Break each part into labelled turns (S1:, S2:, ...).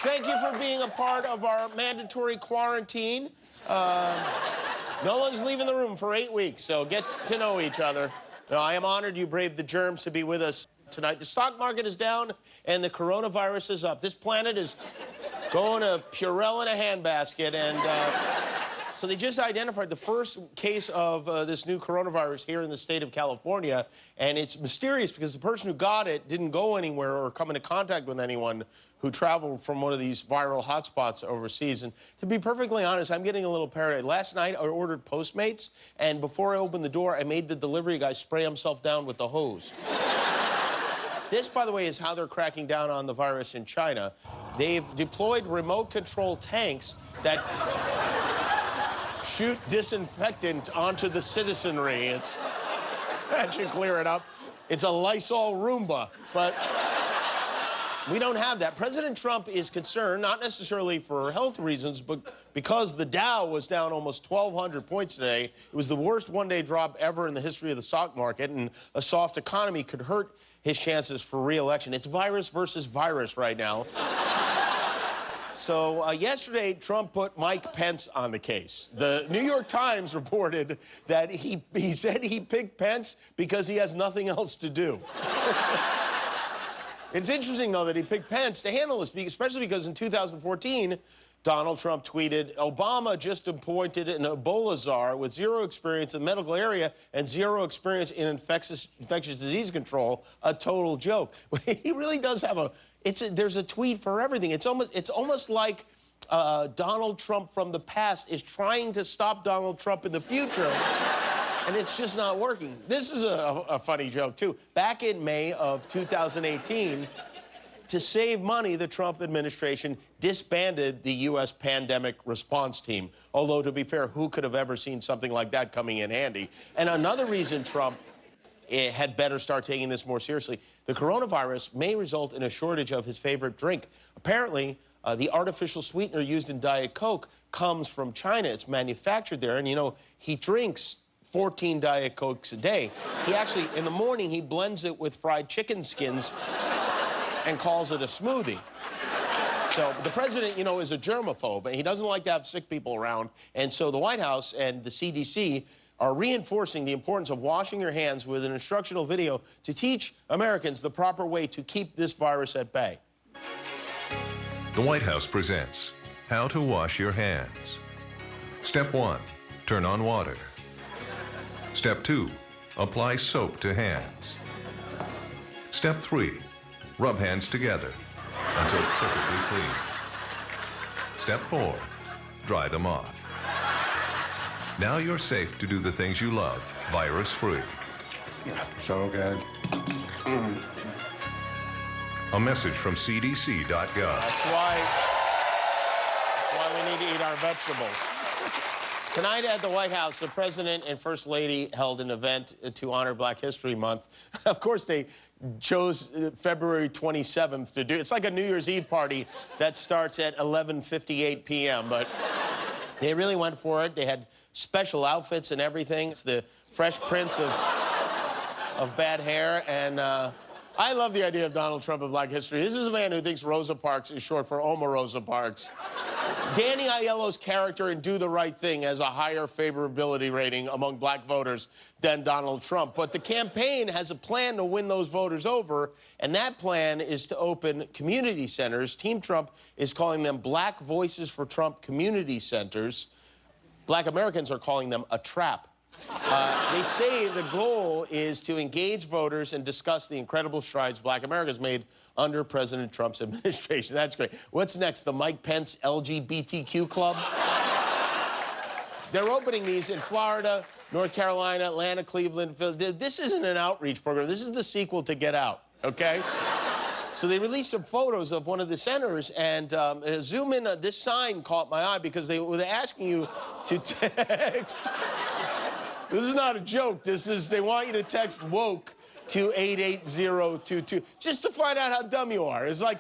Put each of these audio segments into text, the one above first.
S1: thank you for being a part of our mandatory quarantine. No one's leaving the room for 8 weeks, so get to know each other. I am honored you braved the germs to be with us tonight. The stock market is down, and the coronavirus is up. This planet is going to Purell in a handbasket, and so they just identified the first case of this new coronavirus here in the state of California, and it's mysterious because the person who got it didn't go anywhere or come into contact with anyone who traveled from one of these viral hotspots overseas. And to be perfectly honest, I'm getting a little paranoid. Last night, I ordered Postmates, and before I opened the door, I made the delivery guy spray himself down with the hose. This, by the way, is how they're cracking down on the virus in China. They've deployed remote-control tanks that shoot disinfectant onto the citizenry. That should clear it up. It's a Lysol Roomba, but we don't have that. President Trump is concerned, not necessarily for health reasons, but because the Dow was down almost 1,200 points today. It was the worst one-day drop ever in the history of the stock market, and a soft economy could hurt his chances for re-election. It's virus versus virus right now. So yesterday, Trump put Mike Pence on the case. The New York Times reported that he said he picked Pence because he has nothing else to do. It's interesting, though, that he picked Pence to handle this, especially because in 2014, Donald Trump tweeted, Obama just appointed an Ebola czar with zero experience in the medical area and zero experience in infectious disease control, a total joke. He really does have there's a tweet for everything. It's almost like Donald Trump from the past is trying to stop Donald Trump in the future, and it's just not working. This is a funny joke, too. Back in May of 2018, to save money, the Trump administration disbanded the U.S. pandemic response team. Although, to be fair, who could have ever seen something like that coming in handy? And another reason Trump had better start taking this more seriously, the coronavirus may result in a shortage of his favorite drink. Apparently, the artificial sweetener used in Diet Coke comes from China. It's manufactured there, and, you know, he drinks 14 Diet Cokes a day. He actually, in the morning, he blends it with fried chicken skins and calls it a smoothie. So the president, you know, is a germaphobe, and he doesn't like to have sick people around. And so the White House and the CDC are reinforcing the importance of washing your hands with an instructional video to teach Americans the proper way to keep this virus at bay.
S2: The White House presents How to Wash Your Hands. Step 1, turn on water. Step 2, apply soap to hands. Step 3, rub hands together until perfectly clean. Step 4, dry them off. Now you're safe to do the things you love, virus-free.
S3: So good.
S2: A message from CDC.gov.
S1: That's why we need to eat our vegetables. Tonight at the White House, the president and first lady held an event to honor Black History Month. Of course, they chose February 27th to do it. It's like a New Year's Eve party that starts at 11:58 p.m., but they really went for it. They had special outfits and everything. It's the Fresh Prince of bad hair, and I love the idea of Donald Trump in Black history. This is a man who thinks Rosa Parks is short for Omarosa Parks. Danny Aiello's character in Do the Right Thing has a higher favorability rating among black voters than Donald Trump. But the campaign has a plan to win those voters over, and that plan is to open community centers. Team Trump is calling them Black Voices for Trump Community Centers. Black Americans are calling them a trap. They say the goal is to engage voters and discuss the incredible strides Black Americans made under President Trump's administration. That's great. What's next? The Mike Pence LGBTQ club? They're opening these in Florida, North Carolina, Atlanta, Cleveland, Philly. This isn't an outreach program. This is the sequel to Get Out, okay? So they released some photos of one of the centers, and zoom in. This sign caught my eye because they were asking you to text. This is not a joke. They want you to text woke to 88022 just to find out how dumb you are. It's like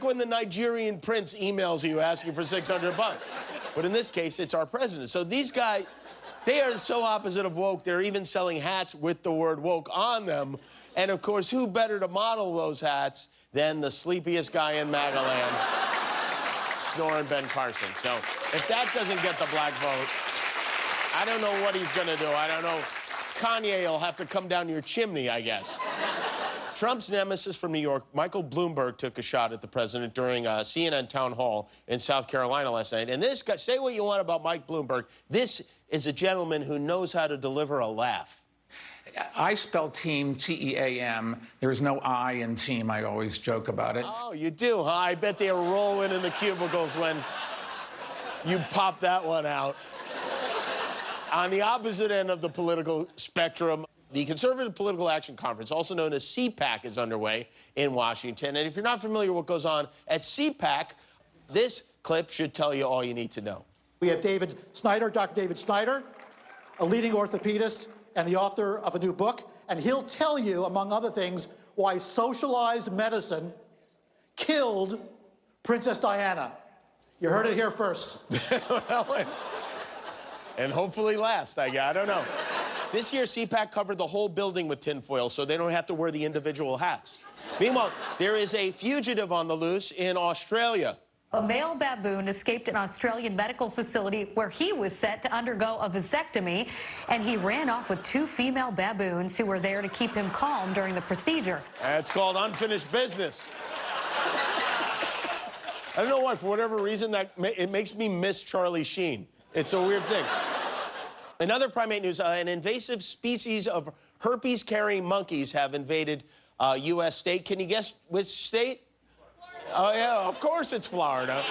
S1: when the Nigerian prince emails you asking for $600. But in this case, it's our president. So these guys, they are so opposite of woke, they're even selling hats with the word woke on them. And of course, who better to model those hats than the sleepiest guy in MAGA land? snoring Ben Carson. So if that doesn't get the black vote, I don't know what he's going to do. I don't know. Kanye will have to come down your chimney, I guess. Trump's nemesis from New York, Michael Bloomberg, took a shot at the president during a CNN town hall in South Carolina last night. And this guy, say what you want about Mike Bloomberg, this is a gentleman who knows how to deliver a laugh.
S4: I spell team T-E-A-M. There's no I in team. I always joke about it.
S1: Oh, you do, huh? I bet they're rolling in the cubicles when you pop that one out. On the opposite end of the political spectrum, the Conservative Political Action Conference, also known as CPAC, is underway in Washington. And if you're not familiar with what goes on at CPAC, this clip should tell you all you need to know.
S5: We have David Snyder, Dr. David Snyder, a leading orthopedist and the author of a new book. And he'll tell you, among other things, why socialized medicine killed Princess Diana. You heard it here first.
S1: And hopefully last, I don't know. This year, CPAC covered the whole building with tinfoil, so they don't have to wear the individual hats. Meanwhile, there is a fugitive on the loose in Australia.
S6: A male baboon escaped an Australian medical facility where he was set to undergo a vasectomy, and he ran off with 2 female baboons who were there to keep him calm during the procedure.
S1: That's called unfinished business. I don't know why, for whatever reason, it makes me miss Charlie Sheen. It's a weird thing. In other primate news, an invasive species of herpes-carrying monkeys have invaded U.S. state. Can you guess which state? Oh, yeah, of course it's Florida.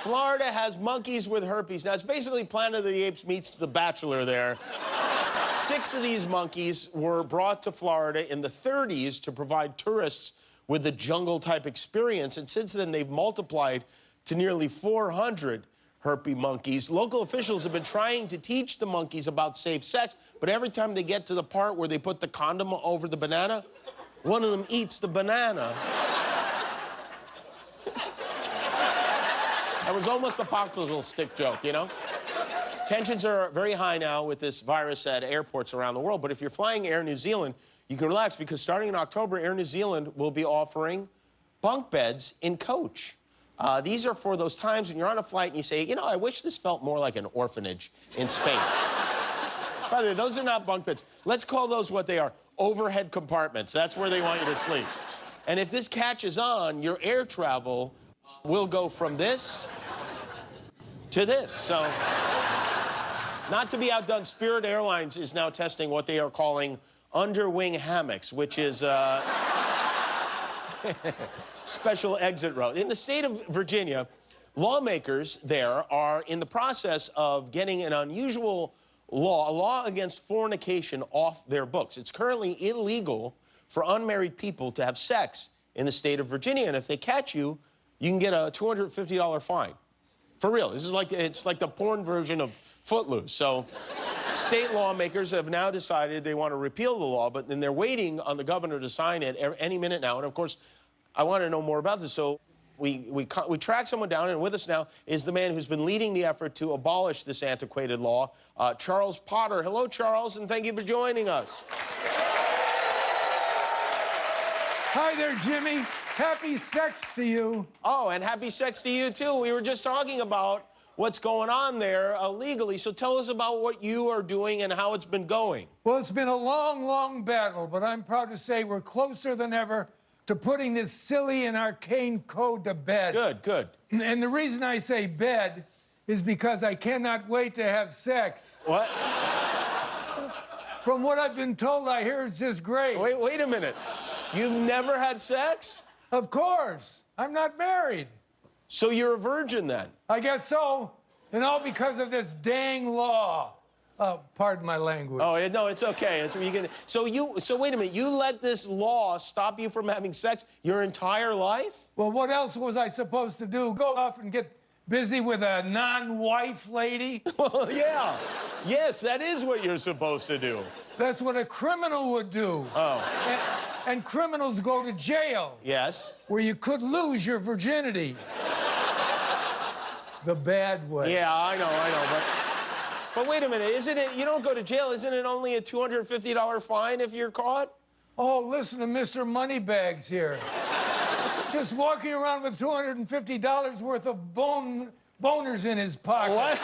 S1: Florida has monkeys with herpes. Now, it's basically Planet of the Apes meets The Bachelor there. 6 of these monkeys were brought to Florida in the 30s to provide tourists with a jungle-type experience, and since then, they've multiplied to nearly 400 herpes monkeys. Local officials have been trying to teach the monkeys about safe sex, but every time they get to the part where they put the condom over the banana, one of them eats the banana. That was almost a popsicle stick joke, you know? Tensions are very high now with this virus at airports around the world, but if you're flying Air New Zealand, you can relax because starting in October, Air New Zealand will be offering bunk beds in coach. These are for those times when you're on a flight and you say, you know, I wish this felt more like an orphanage in space. By the way, those are not bunk beds. Let's call those what they are, overhead compartments. That's where they want you to sleep. And if this catches on, your air travel will go from this to this. So, not to be outdone, Spirit Airlines is now testing what they are calling underwing hammocks, which is special exit row. In the state of Virginia, lawmakers there are in the process of getting an unusual law, a law against fornication, off their books. It's currently illegal for unmarried people to have sex in the state of Virginia, and if they catch you, you can get a $250 fine. For real, this is it's like the porn version of Footloose. So state lawmakers have now decided they want to repeal the law, but then they're waiting on the governor to sign it any minute now. And of course, I want to know more about this. So we track someone down, and with us now is the man who's been leading the effort to abolish this antiquated law, Charles Potter. Hello, Charles, and thank you for joining us.
S7: Hi there, Jimmy. Happy sex to you.
S1: Oh, and happy sex to you, too. We were just talking about what's going on there legally. So tell us about what you are doing and how it's been going.
S7: Well, it's been a long, long battle, but I'm proud to say we're closer than ever to putting this silly and arcane code to bed.
S1: Good, good.
S7: And the reason I say bed is because I cannot wait to have sex.
S1: What?
S7: From what I've been told, I hear it's just great.
S1: Wait a minute. You've never had sex?
S7: Of course. I'm not married.
S1: So you're a virgin then?
S7: I guess so. And all because of this dang law. Pardon my language.
S1: Oh, no, it's okay. So wait a minute. You let this law stop you from having sex your entire life?
S7: Well, what else was I supposed to do? Go off and get busy with a non-wife lady?
S1: Well, yeah. Yes, that is what you're supposed to do.
S7: That's what a criminal would do.
S1: Oh.
S7: And criminals go to jail.
S1: Yes.
S7: Where you could lose your virginity. The bad way.
S1: Yeah, I know. But wait a minute. Isn't it, you don't go to jail, isn't it only a $250 fine if you're caught?
S7: Oh, listen to Mr. Moneybags here. Just walking around with $250 worth of boners in his pocket.
S1: What?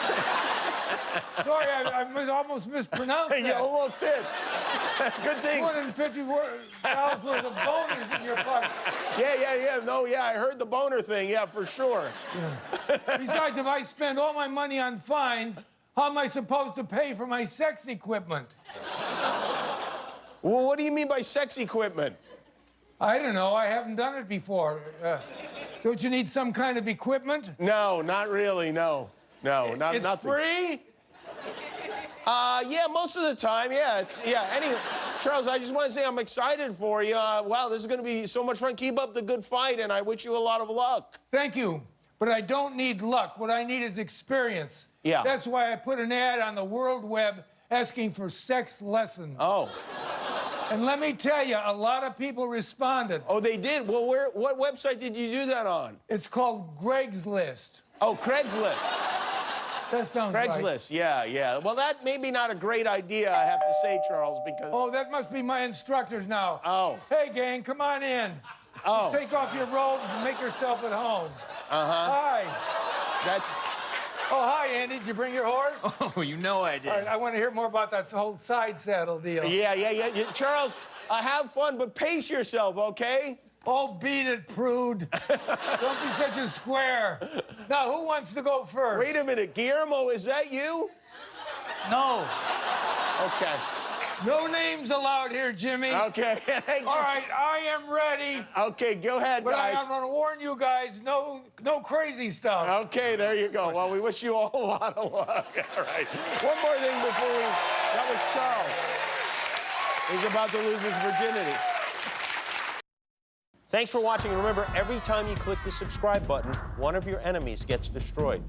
S7: Sorry, I almost mispronounced that.
S1: You almost did. Good thing.
S7: $250 worth of boners in your pocket.
S1: Yeah. No, yeah, I heard the boner thing. Yeah, for sure.
S7: Yeah. Besides, if I spend all my money on fines, how am I supposed to pay for my sex equipment?
S1: Well, what do you mean by sex equipment?
S7: I don't know. I haven't done it before. Don't you need some kind of equipment?
S1: No, not really. No, nothing.
S7: It's free?
S1: Yeah, most of the time. Yeah, Anyway, Charles, I just want to say I'm excited for you. Wow, this is going to be so much fun. Keep up the good fight, and I wish you a lot of luck.
S7: Thank you. But I don't need luck. What I need is experience.
S1: Yeah.
S7: That's why I put an ad on the World Web asking for sex lessons.
S1: Oh.
S7: And let me tell you, a lot of people responded.
S1: Oh, they did? Well, what website did you do that on?
S7: It's called Greg's List.
S1: Oh, Craigslist.
S7: That sounds right.
S1: Craigslist, yeah. Well, that may be not a great idea, I have to say, Charles, because...
S7: Oh, that must be my instructors now.
S1: Oh.
S7: Hey, gang, come on in.
S1: Oh.
S7: Just take off your robes and make yourself at home.
S1: Uh-huh.
S7: Hi.
S1: That's...
S7: Oh, hi, Andy. Did you bring your horse?
S8: Oh, you know I did.
S7: All right, I want to hear more about that whole side saddle deal.
S1: Yeah. Charles, have fun, but pace yourself, okay?
S7: Oh, beat it, prude. Don't be such a square. Now, who wants to go first?
S1: Wait a minute, Guillermo, is that you?
S8: No.
S1: Okay.
S7: No names allowed here, Jimmy.
S1: Okay.
S7: All right, I am ready.
S1: Okay, go ahead,
S7: But
S1: guys.
S7: I'm going to warn you guys, no crazy stuff.
S1: Okay, there you go. Well, we wish you all a lot of luck. All right. One more thing before we... That was Charles. He's about to lose his virginity. Thanks for watching. And remember, every time you click the subscribe button, one of your enemies gets destroyed.